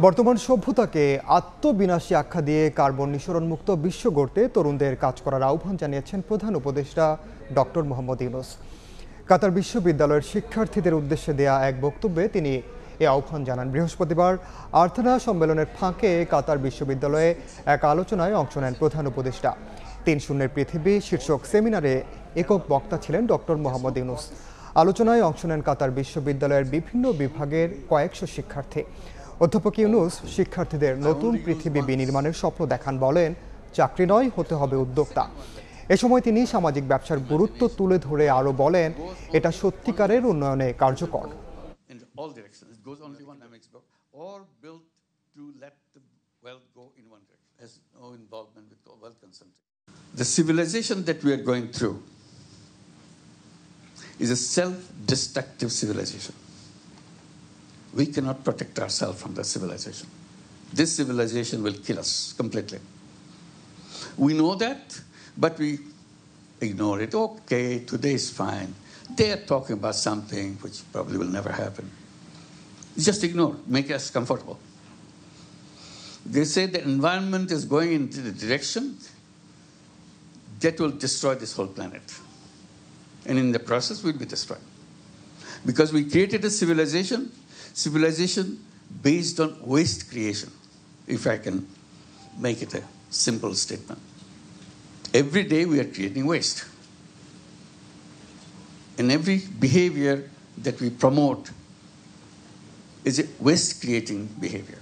বর্তমান সভ্যতাকে আত্মবিনাশী আখ্যা দিয়ে কার্বন নিঃসরণমুক্ত বিশ্ব গড়তে তরুণদের কাজ করার আহ্বান জানিয়েছেন প্রধান উপদেষ্টা ডক্টর মোহাম্মদ ইউনূস। কাতার বিশ্ববিদ্যালয়ের শিক্ষার্থীদের উদ্দেশ্যে দেয়া এক বক্তব্যে তিনি এ আহ্বান জানান। বৃহস্পতিবার আর্থানা সম্মেলনের ফাঁকে কাতার বিশ্ববিদ্যালয়ে এক আলোচনায় অংশ নেন প্রধান উপদেষ্টা। ৩-০ পৃথিবী শীর্ষক সেমিনারে একক বক্তা ছিলেন ডক্টর মোহাম্মদ ইউনূস। আলোচনায় অংশ নেন কাতার বিশ্ববিদ্যালয়ের বিভিন্ন বিভাগের কয়েকশো শিক্ষার্থী। অধ্যাপক ইউনূস শিক্ষার্থীদের নতুন পৃথিবী বিনির্মাণের স্বপ্ন দেখান। বলেন, চাকরি নয়, হতে হবে উদ্যোক্তা। এ সময় তিনি সামাজিক ব্যবসার গুরুত্ব তুলে ধরে আরও বলেন, এটা সত্যিকারের উন্নয়নে কার্যকর। The civilization that we are going through is a self-destructive civilization. We cannot protect ourselves from that civilization. This civilization will kill us completely. We know that, but we ignore it. Okay, today is fine. They are talking about something which probably will never happen. Just ignore, make us comfortable. They say the environment is going into the direction that will destroy this whole planet. And in the process, we'll be destroyed. Because we created a civilization based on waste creation, if I can make it a simple statement. Every day we are creating waste. And every behavior that we promote is a waste-creating behavior.